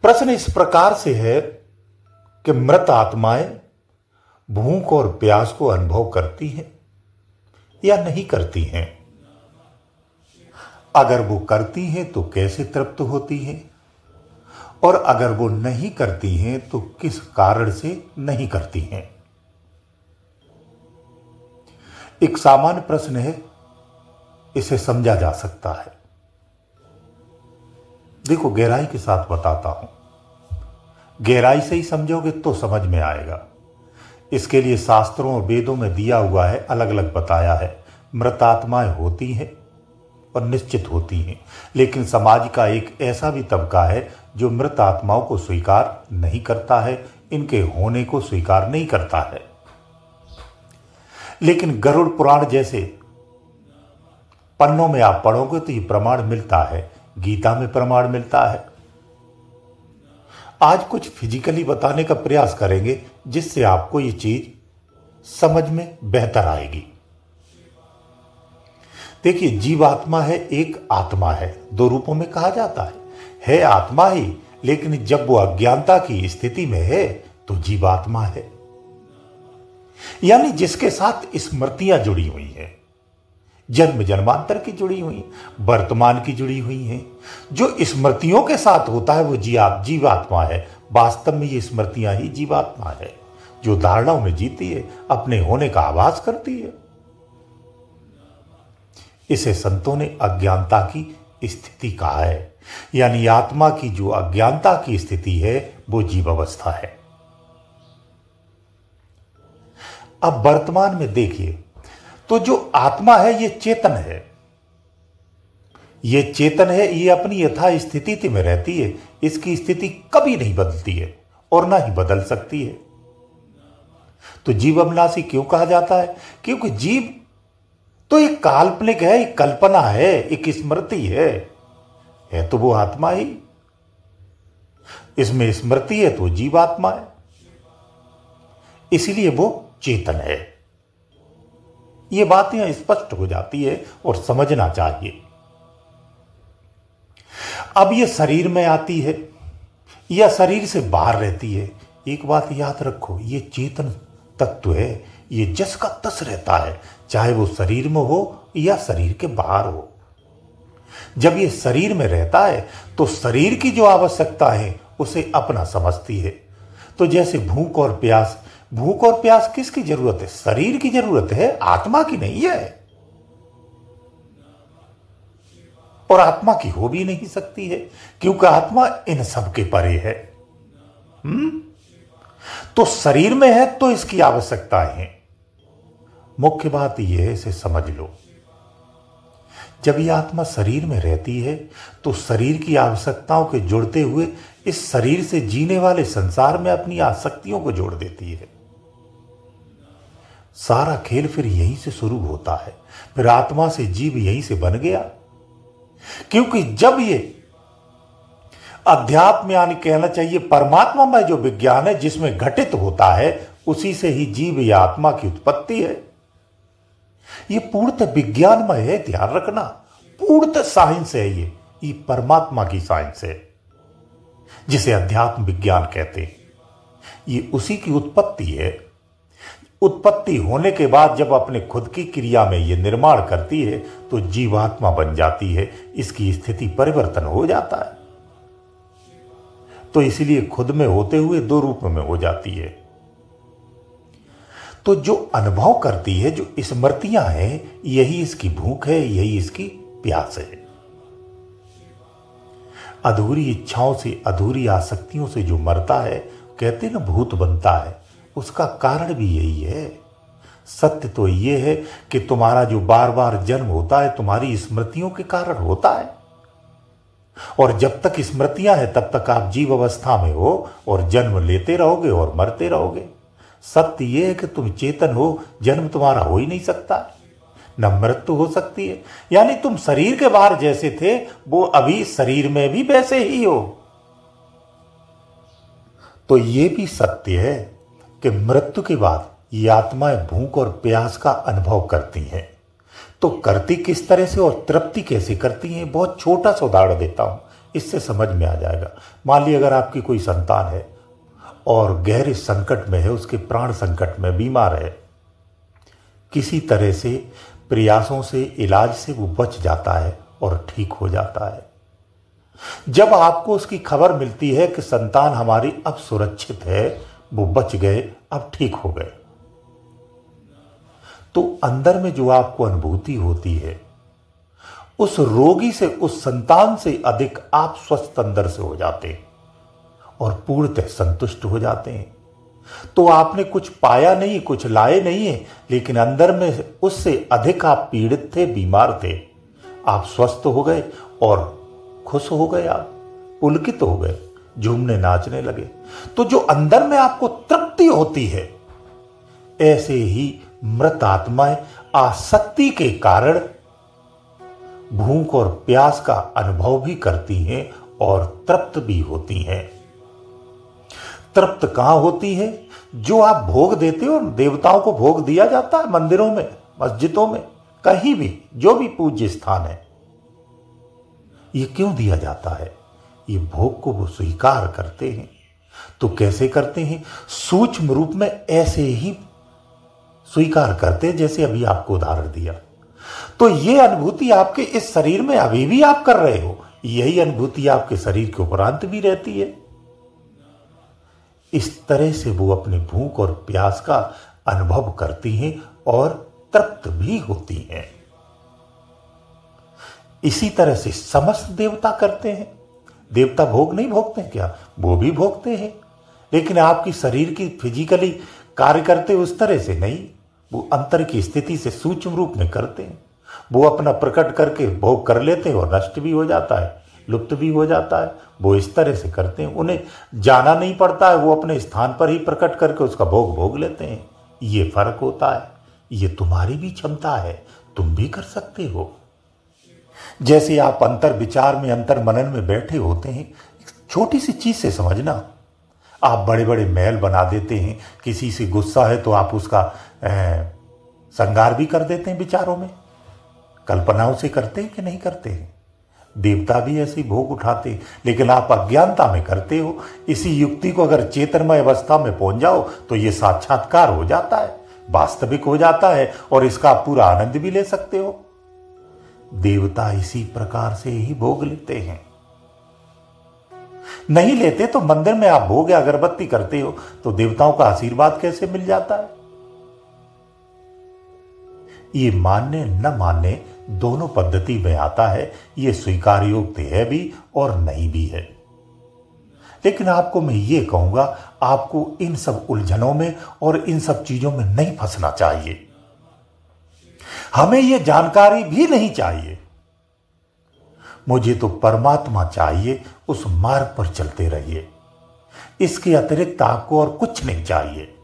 प्रश्न इस प्रकार से है कि मृत आत्माएं भूख और प्यास को अनुभव करती हैं या नहीं करती हैं? अगर वो करती हैं तो कैसे तृप्त होती हैं, और अगर वो नहीं करती हैं तो किस कारण से नहीं करती हैं? एक सामान्य प्रश्न है, इसे समझा जा सकता है। देखो, गहराई के साथ बताता हूं, गहराई से ही समझोगे तो समझ में आएगा। इसके लिए शास्त्रों और वेदों में दिया हुआ है, अलग अलग बताया है। मृत आत्माएं होती हैं और निश्चित होती हैं, लेकिन समाज का एक ऐसा भी तबका है जो मृत आत्माओं को स्वीकार नहीं करता है, इनके होने को स्वीकार नहीं करता है। लेकिन गरुड़ पुराण जैसे पन्नों में आप पढ़ोगे तो ये प्रमाण मिलता है, गीता में प्रमाण मिलता है। आज कुछ फिजिकली बताने का प्रयास करेंगे जिससे आपको ये चीज समझ में बेहतर आएगी। देखिए, जीवात्मा है, एक आत्मा है, दो रूपों में कहा जाता है आत्मा ही, लेकिन जब वो अज्ञानता की स्थिति में है तो जीवात्मा है, यानी जिसके साथ स्मृतियां जुड़ी हुई हैं, जन्म जन्मांतर की जुड़ी हुई, वर्तमान की जुड़ी हुई हैं। जो स्मृतियों के साथ होता है वो जीवात्मा है। वास्तव में ये स्मृतियां ही जीवात्मा है, जो धारणाओं में जीती है, अपने होने का आभास करती है। इसे संतों ने अज्ञानता की स्थिति कहा है, यानी आत्मा की जो अज्ञानता की स्थिति है वो जीव अवस्था है। अब वर्तमान में देखिए तो जो आत्मा है ये चेतन है, ये चेतन है, ये अपनी यथा स्थिति में रहती है, इसकी स्थिति कभी नहीं बदलती है और ना ही बदल सकती है। तो जीव अविनाशी क्यों कहा जाता है? क्योंकि जीव तो एक काल्पनिक है, एक कल्पना है, एक स्मृति है तो वो आत्मा ही। इसमें स्मृति है तो जीवात्मा है, इसलिए वो चेतन है। ये बातें स्पष्ट हो जाती है और समझना चाहिए। अब ये शरीर में आती है या शरीर से बाहर रहती है, एक बात याद रखो, ये चेतन तत्व है, ये जस का तस रहता है, चाहे वो शरीर में हो या शरीर के बाहर हो। जब ये शरीर में रहता है तो शरीर की जो आवश्यकता है उसे अपना समझती है। तो जैसे भूख और प्यास किसकी जरूरत है? शरीर की जरूरत है, आत्मा की नहीं है, और आत्मा की हो भी नहीं सकती है, क्योंकि आत्मा इन सब के परे है। तो शरीर में है तो इसकी आवश्यकताएं हैं। मुख्य बात यह है, इसे समझ लो, जब यह आत्मा शरीर में रहती है तो शरीर की आवश्यकताओं के जुड़ते हुए इस शरीर से जीने वाले संसार में अपनी आसक्तियों को जोड़ देती है। सारा खेल फिर यहीं से शुरू होता है। फिर आत्मा से जीव यहीं से बन गया, क्योंकि जब ये अध्यात्म यानी कहना चाहिए परमात्मा में जो विज्ञान है जिसमें घटित होता है, उसी से ही जीव या आत्मा की उत्पत्ति है। ये पूर्णतः विज्ञानमय है, ध्यान रखना, पूर्णतः साइंस है। ये परमात्मा की साइंस है जिसे अध्यात्म विज्ञान कहते हैं। ये उसी की उत्पत्ति है। उत्पत्ति होने के बाद जब अपने खुद की क्रिया में ये निर्माण करती है तो जीवात्मा बन जाती है, इसकी स्थिति परिवर्तन हो जाता है। तो इसलिए खुद में होते हुए दो रूप में हो जाती है। तो जो अनुभव करती है, जो स्मृतियां हैं, यही इसकी भूख है, यही इसकी प्यास है। अधूरी इच्छाओं से, अधूरी आसक्तियों से जो मरता है, कहते ना भूत बनता है, उसका कारण भी यही है। सत्य तो ये है कि तुम्हारा जो बार बार जन्म होता है तुम्हारी स्मृतियों के कारण होता है, और जब तक स्मृतियां हैं तब तक आप जीव अवस्था में हो और जन्म लेते रहोगे और मरते रहोगे। सत्य यह है कि तुम चेतन हो, जन्म तुम्हारा हो ही नहीं सकता, न मृत्यु हो सकती है। यानी तुम शरीर के बाहर जैसे थे वो अभी शरीर में भी वैसे ही हो। तो यह भी सत्य है कि मृत्यु के बाद ये आत्माएं भूख और प्यास का अनुभव करती हैं। तो करती किस तरह से और तृप्ति कैसे करती हैं? बहुत छोटा सा उदाहरण देता हूं, इससे समझ में आ जाएगा। मान लीजिए अगर आपकी कोई संतान है और गहरे संकट में है, उसके प्राण संकट में बीमार है, किसी तरह से प्रयासों से, इलाज से वो बच जाता है और ठीक हो जाता है। जब आपको उसकी खबर मिलती है कि संतान हमारी अब सुरक्षित है, वो बच गए, अब ठीक हो गए, तो अंदर में जो आपको अनुभूति होती है उस रोगी से, उस संतान से अधिक आप स्वस्थ अंदर से हो जाते हैं और पूर्णतः संतुष्ट हो जाते हैं। तो आपने कुछ पाया नहीं, कुछ लाए नहीं है, लेकिन अंदर में उससे अधिक आप पीड़ित थे, बीमार थे, आप स्वस्थ हो गए और खुश हो गए, आप पुलकित हो गए, झूमने नाचने लगे। तो जो अंदर में आपको तृप्ति होती है, ऐसे ही मृत आत्माएं आसक्ति के कारण भूख और प्यास का अनुभव भी करती हैं और तृप्त भी होती हैं। तृप्त कहां होती है? जो आप भोग देते हो, देवताओं को भोग दिया जाता है मंदिरों में, मस्जिदों में, कहीं भी, जो भी पूज्य स्थान है, ये क्यों दिया जाता है? ये भोग को वो स्वीकार करते हैं। तो कैसे करते हैं? सूक्ष्म रूप में ऐसे ही स्वीकार करते हैं जैसे अभी आपको उदाहरण दिया। तो ये अनुभूति आपके इस शरीर में अभी भी आप कर रहे हो, यही अनुभूति आपके शरीर के उपरांत भी रहती है। इस तरह से वो अपनी भूख और प्यास का अनुभव करती हैं और तृप्त भी होती हैं। इसी तरह से समस्त देवता करते हैं। देवता भोग नहीं भोगते हैं क्या? वो भी भोगते हैं, लेकिन आपकी शरीर की फिजिकली कार्य करते उस तरह से नहीं, वो अंतर की स्थिति से सूक्ष्म रूप में करते हैं। वो अपना प्रकट करके भोग कर लेते हैं और नष्ट भी हो जाता है, लुप्त भी हो जाता है। वो इस तरह से करते हैं, उन्हें जाना नहीं पड़ता है, वो अपने स्थान पर ही प्रकट करके उसका भोग भोग लेते हैं। ये फर्क होता है। ये तुम्हारी भी क्षमता है, तुम भी कर सकते हो। जैसे आप अंतर विचार में, अंतर मनन में बैठे होते हैं, छोटी सी चीज से समझना, आप बड़े बड़े महल बना देते हैं। किसी से गुस्सा है तो आप उसका श्रृंगार भी कर देते हैं विचारों में, कल्पनाओं से करते हैं कि नहीं करते हैं? देवता भी ऐसे ही भोग उठाते हैं, लेकिन आप अज्ञानता में करते हो। इसी युक्ति को अगर चेतनमय अवस्था में पहुंच जाओ तो ये साक्षात्कार हो जाता है, वास्तविक हो जाता है और इसका आप पूरा आनंद भी ले सकते हो। देवता इसी प्रकार से ही भोग लेते हैं। नहीं लेते तो मंदिर में आप भोग या अगरबत्ती करते हो तो देवताओं का आशीर्वाद कैसे मिल जाता है? ये मानने न मानने दोनों पद्धति में आता है। ये स्वीकार योग्य है भी और नहीं भी है। लेकिन आपको मैं ये कहूंगा, आपको इन सब उलझनों में और इन सब चीजों में नहीं फंसना चाहिए। हमें ये जानकारी भी नहीं चाहिए। मुझे तो परमात्मा चाहिए, उस मार्ग पर चलते रहिए। इसके अतिरिक्त आपको और कुछ नहीं चाहिए।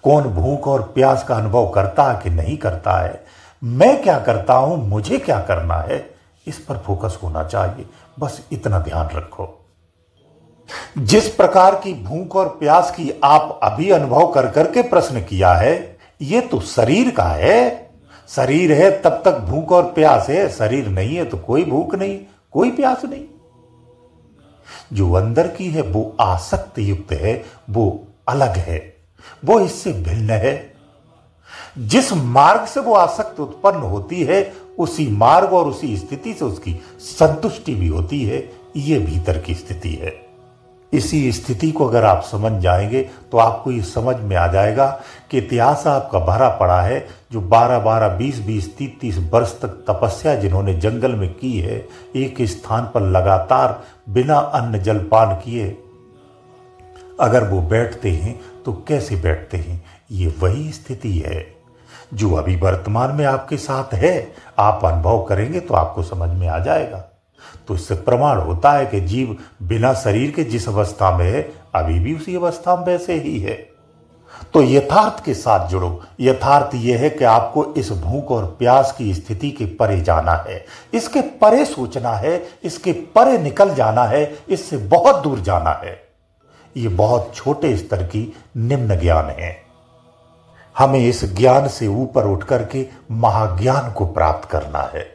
कौन भूख और प्यास का अनुभव करता है कि नहीं करता है, मैं क्या करता हूं, मुझे क्या करना है, इस पर फोकस होना चाहिए। बस इतना ध्यान रखो। जिस प्रकार की भूख और प्यास की आप अभी अनुभव कर करके प्रश्न किया है, ये तो शरीर का है। शरीर है तब तक भूख और प्यास है, शरीर नहीं है तो कोई भूख नहीं, कोई प्यास नहीं। जो अंदर की है वो आसक्त युक्त है, वो अलग है, वो इससे भिन्न है। जिस मार्ग से वो आसक्त उत्पन्न होती है, उसी मार्ग और उसी स्थिति से उसकी संतुष्टि भी होती है। ये भीतर की स्थिति है। इसी स्थिति को अगर आप समझ जाएंगे तो आपको ये समझ में आ जाएगा कि इतिहास आपका भरा पड़ा है। जो 12-12, 20-20, 30-30 वर्ष तक तपस्या जिन्होंने जंगल में की है, एक स्थान पर लगातार बिना अन्न जल पान किए अगर वो बैठते हैं तो कैसे बैठते हैं? ये वही स्थिति है जो अभी वर्तमान में आपके साथ है। आप अनुभव करेंगे तो आपको समझ में आ जाएगा। तो इससे प्रमाण होता है कि जीव बिना शरीर के जिस अवस्था में है, अभी भी उसी अवस्था में वैसे ही है। तो यथार्थ के साथ जुड़ो। यथार्थ यह है कि आपको इस भूख और प्यास की स्थिति के परे जाना है, इसके परे सोचना है, इसके परे निकल जाना है, इससे बहुत दूर जाना है। ये बहुत छोटे स्तर की निम्न ज्ञान है। हमें इस ज्ञान से ऊपर उठ करके महाज्ञान को प्राप्त करना है।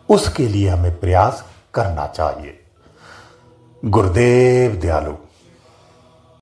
उसके लिए हमें प्रयास करना चाहिए। गुरुदेव दयालु।